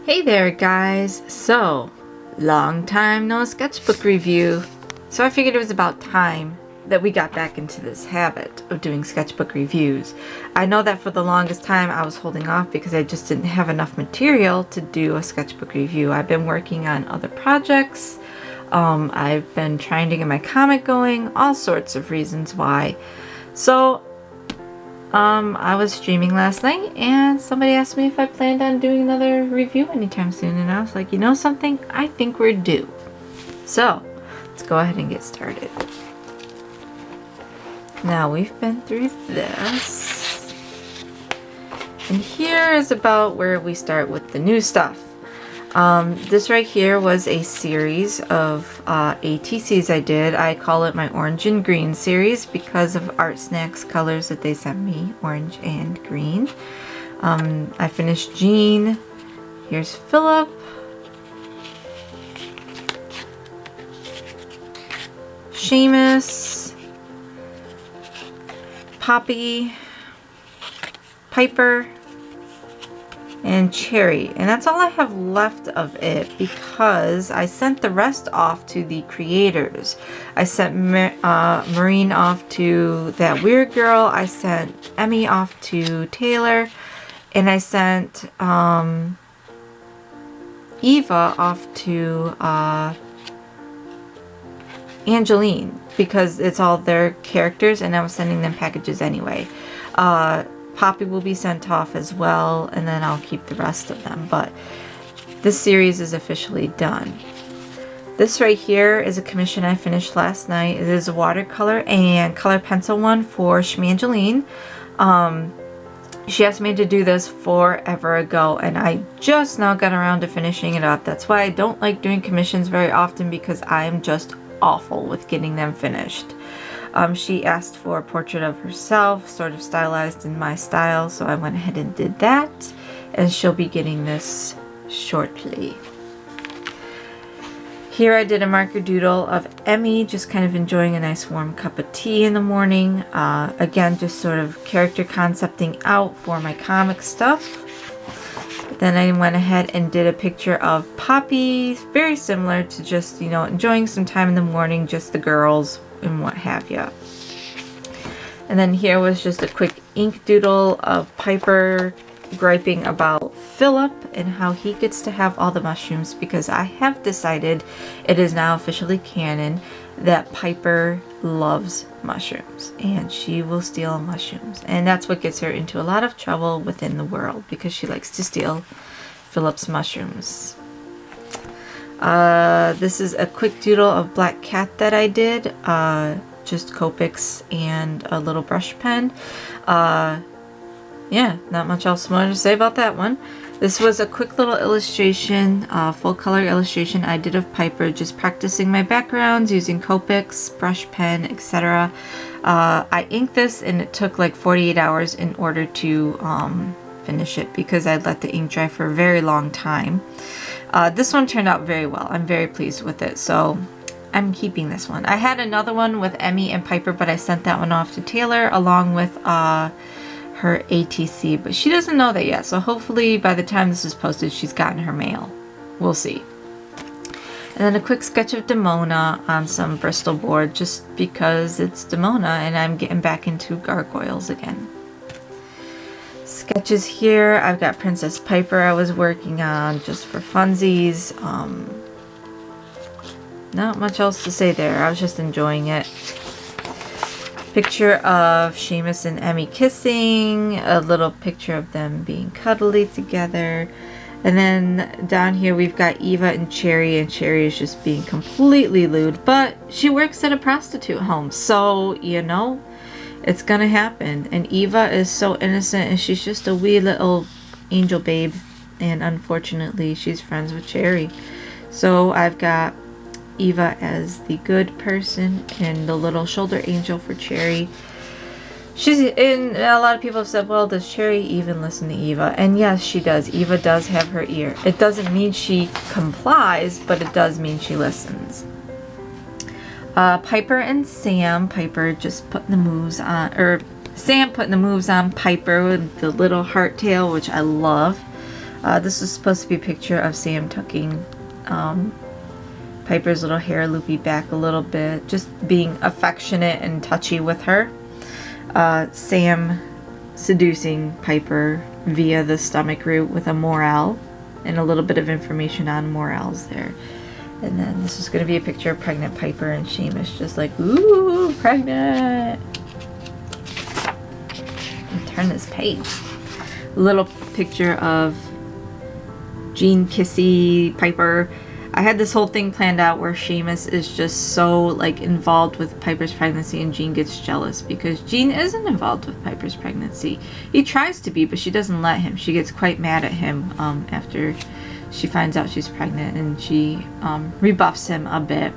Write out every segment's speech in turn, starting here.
Hey there guys! So, long time no sketchbook review. So I figured it was about time that we got back into this habit of doing sketchbook reviews. I know that for the longest time I was holding off because I just didn't have enough material to do a sketchbook review. I've been working on other projects. I've been trying to get my comic going, all sorts of reasons why. So I was streaming last night and somebody asked me if I planned on doing another review anytime soon, and I was like, you know something? I think we're due. So let's go ahead and get started. Now we've been through this, and here is about where we start with the new stuff. This right here was a series of ATCs I did. I call it my orange and green series because of Art Snacks colors that they sent me, orange and green. I finished Jean. Here's Philip. Seamus. Poppy. Piper. And Cherry, and that's all I have left of it because I sent the rest off to the creators. I sent Maureen off to that weird girl, I sent Emmy off to Taylor, and I sent Eva off to Angeline because it's all their characters and I was sending them packages anyway. Poppy will be sent off as well, and then I'll keep the rest of them, but this series is officially done. This right here is a commission I finished last night. It is a watercolor and color pencil one for Schmangeline. She asked me to do this forever ago, and I just now got around to finishing it up. That's why I don't like doing commissions very often, because I'm just awful with getting them finished. She asked for a portrait of herself, sort of stylized in my style, so I went ahead and did that, and she'll be getting this shortly. Here I did a marker doodle of Emmy, just kind of enjoying a nice warm cup of tea in the morning. Again, just sort of character concepting out for my comic stuff. But then I went ahead and did a picture of Poppy, very similar to just, you know, enjoying some time in the morning, just the girls and what have you. And then here was just a quick ink doodle of Piper griping about Philip and how he gets to have all the mushrooms, because I have decided, it is now officially canon, that Piper loves mushrooms and she will steal mushrooms, and that's what gets her into a lot of trouble within the world, because she likes to steal Philip's mushrooms. This is a quick doodle of Black Cat that I did, just Copics and a little brush pen. Yeah, not much else more to say about that one. This was a quick little illustration, full color illustration I did of Piper, just practicing my backgrounds using Copics, brush pen, etc. I inked this and it took like 48 hours in order to finish it, because I let the ink dry for a very long time. This one turned out very well. I'm very pleased with it, so I'm keeping this one. I had another one with Emmy and Piper, but I sent that one off to Taylor along with her ATC, but she doesn't know that yet, so hopefully by the time this is posted she's gotten her mail. We'll see. And then a quick sketch of Demona on some Bristol board, just because it's Demona and I'm getting back into gargoyles again. Sketches here, I've got Princess Piper I was working on just for funsies. Not much else to say there, I was just enjoying it. Picture of Seamus and Emmy kissing, a little picture of them being cuddly together. And then down here we've got Eva and Cherry is just being completely lewd, but she works at a prostitute home, so you know, it's gonna happen. And Eva is so innocent and she's just a wee little angel babe, and unfortunately she's friends with Cherry. So I've got Eva as the good person and the little shoulder angel for Cherry. She's in. A lot of people have said, well, does Cherry even listen to Eva? And yes, she does. Eva does have her ear. It doesn't mean she complies, but it does mean she listens. Piper and Sam. Piper just putting the moves on, or Sam putting the moves on Piper with the little heart tail, which I love. This was supposed to be a picture of Sam tucking Piper's little hair loopy back a little bit, just being affectionate and touchy with her. Sam seducing Piper via the stomach route with a morale, and a little bit of information on morels there. And then this is going to be a picture of pregnant Piper, and Seamus just like, ooh, pregnant. Turn this page. A little picture of Jean kissy Piper. I had this whole thing planned out where Seamus is just so like involved with Piper's pregnancy, and Jean gets jealous because Jean isn't involved with Piper's pregnancy. He tries to be, but she doesn't let him. She gets quite mad at him after she finds out she's pregnant, and she rebuffs him a bit.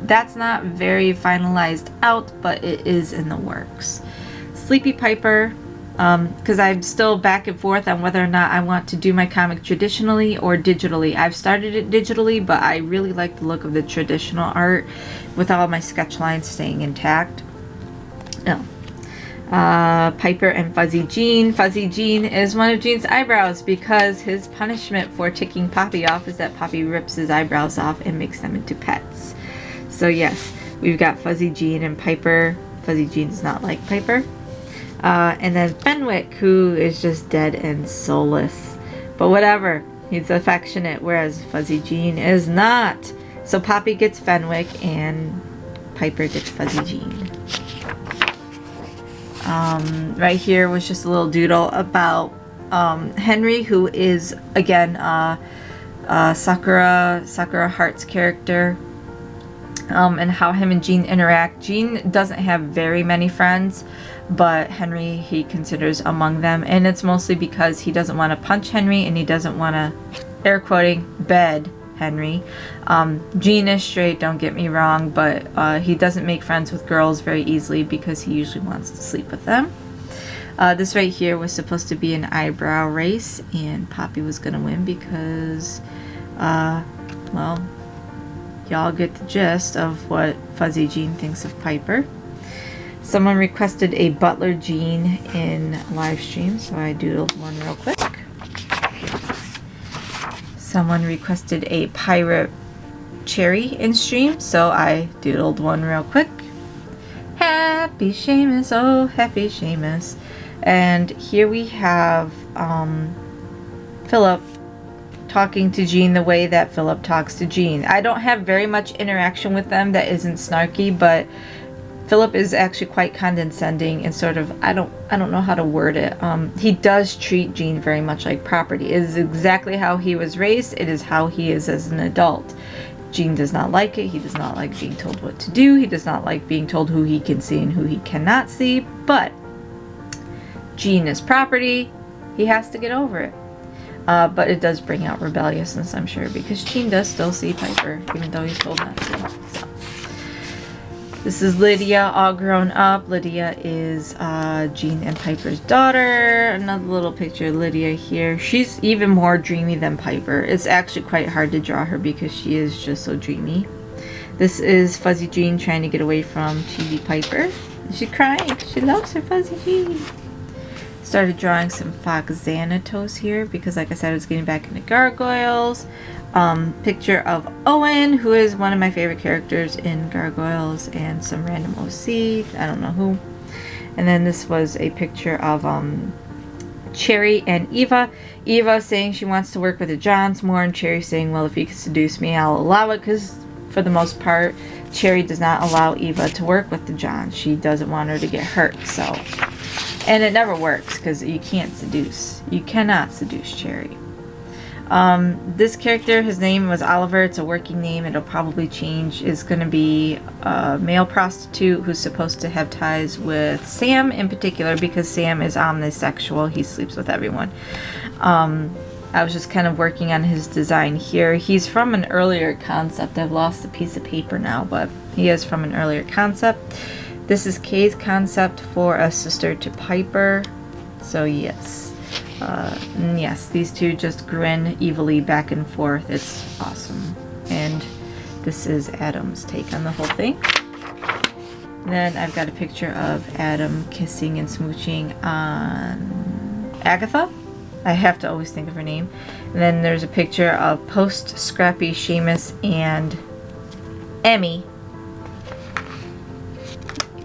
That's not very finalized out, but it is in the works. Sleepy Piper, because I'm still back and forth on whether or not I want to do my comic traditionally or digitally. I've started it digitally, but I really like the look of the traditional art with all my sketch lines staying intact. Piper and Fuzzy Jean. Fuzzy Jean is one of Jean's eyebrows because his punishment for ticking Poppy off is that Poppy rips his eyebrows off and makes them into pets. So yes, we've got Fuzzy Jean and Piper. Fuzzy Jean does not like Piper. And then Fenwick, who is just dead and soulless. But whatever, he's affectionate, whereas Fuzzy Jean is not. So Poppy gets Fenwick and Piper gets Fuzzy Jean. Right here was just a little doodle about Henry, who is, again, Sakura Heart's character. And how him and Jean interact. Jean doesn't have very many friends, but Henry he considers among them, and it's mostly because he doesn't want to punch Henry and he doesn't want to, air quoting, bed Henry. Jean is straight, don't get me wrong, but he doesn't make friends with girls very easily because he usually wants to sleep with them. This right here was supposed to be an eyebrow race, and Poppy was going to win because, well, y'all get the gist of what Fuzzy Jean thinks of Piper. Someone requested a Butler Jean in live stream, so I doodled one real quick. Someone requested a Pirate Cherry in stream, so I doodled one real quick. Happy Seamus, oh happy Seamus. And here we have Philip talking to Jean the way that Philip talks to Jean. I don't have very much interaction with them that isn't snarky, but Philip is actually quite condescending and sort of, I don't know how to word it. He does treat Jean very much like property. It is exactly how he was raised. It is how he is as an adult. Jean does not like it. He does not like being told what to do. He does not like being told who he can see and who he cannot see. But Jean is property. He has to get over it. But it does bring out rebelliousness, I'm sure, because Jean does still see Piper, even though he's told not to. So. This is Lydia, all grown up. Lydia is Jean and Piper's daughter. Another little picture of Lydia here. She's even more dreamy than Piper. It's actually quite hard to draw her because she is just so dreamy. This is Fuzzy Jean trying to get away from Cheesy Piper. She's crying. She loves her Fuzzy Jean. Started drawing some Fox Xanatos here because, like I said, I was getting back into Gargoyles. Picture of Owen, who is one of my favorite characters in Gargoyles, and some random OC, I don't know who. And then this was a picture of Cherry and Eva. Eva saying she wants to work with the Johns more, and Cherry saying, well, if you can seduce me, I'll allow it, because for the most part, Cherry does not allow Eva to work with the Johns. She doesn't want her to get hurt, so. And it never works, because you can't seduce. You cannot seduce Cherry. This character, his name was Oliver. It's a working name. It'll probably change. Is going to be a male prostitute who's supposed to have ties with Sam in particular, because Sam is omnisexual. He sleeps with everyone. I was just kind of working on his design here. He's from an earlier concept. I've lost a piece of paper now, but he is from an earlier concept. This is Kay's concept for a sister to Piper. So yes. Yes, these two just grin evilly back and forth. It's awesome. And this is Adam's take on the whole thing. Then I've got a picture of Adam kissing and smooching on Agatha. I have to always think of her name. And then there's a picture of Post, Scrappy, Seamus, and Emmy.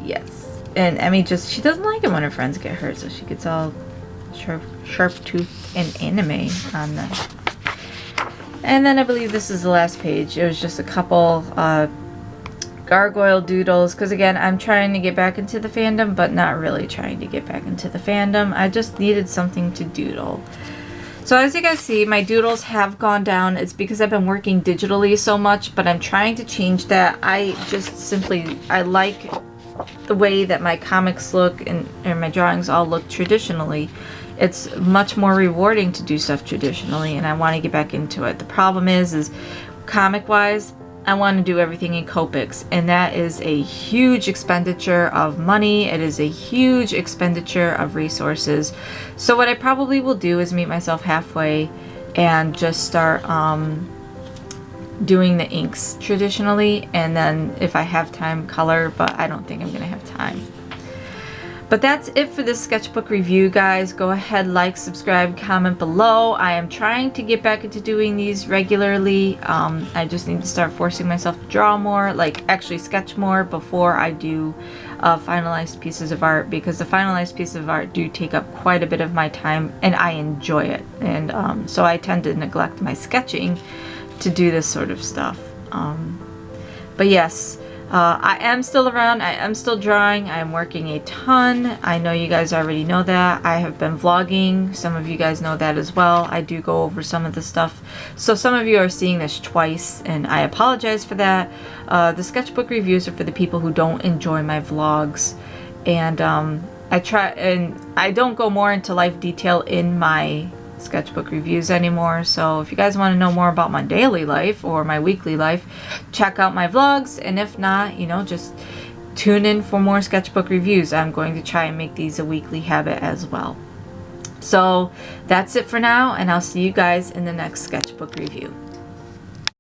Yes. And Emmy she doesn't like it when her friends get hurt, so she gets all sharp tooth and anime on them. And then I believe this is the last page. It was just a couple gargoyle doodles, because again, I'm trying to get back into the fandom, but not really trying to get back into the fandom. I just needed something to doodle. So as you guys see, my doodles have gone down. It's because I've been working digitally so much, but I'm trying to change that. I like the way that my comics look and my drawings all look traditionally. It's much more rewarding to do stuff traditionally, and I want to get back into it. The problem is comic-wise, I want to do everything in Copics, and that is a huge expenditure of money. It is a huge expenditure of resources. So what I probably will do is meet myself halfway and just start doing the inks traditionally, and then if I have time, color, but I don't think I'm gonna have time. But that's it for this sketchbook review, guys. Go ahead, like, subscribe, comment below. I am trying to get back into doing these regularly. I just need to start forcing myself to draw more, like actually sketch more before I do finalized pieces of art, because the finalized pieces of art do take up quite a bit of my time, and I enjoy it. And so I tend to neglect my sketching to do this sort of stuff. But yes. I am still around. I am still drawing. I am working a ton. I know you guys already know that. I have been vlogging. Some of you guys know that as well. I do go over some of the stuff. So some of you are seeing this twice, and I apologize for that. The sketchbook reviews are for the people who don't enjoy my vlogs. And I don't go more into life detail in my sketchbook reviews anymore. So if you guys want to know more about my daily life or my weekly life, check out my vlogs, and if not, you know, just tune in for more sketchbook reviews. I'm going to try and make these a weekly habit as well. So that's it for now, and I'll see you guys in the next sketchbook review.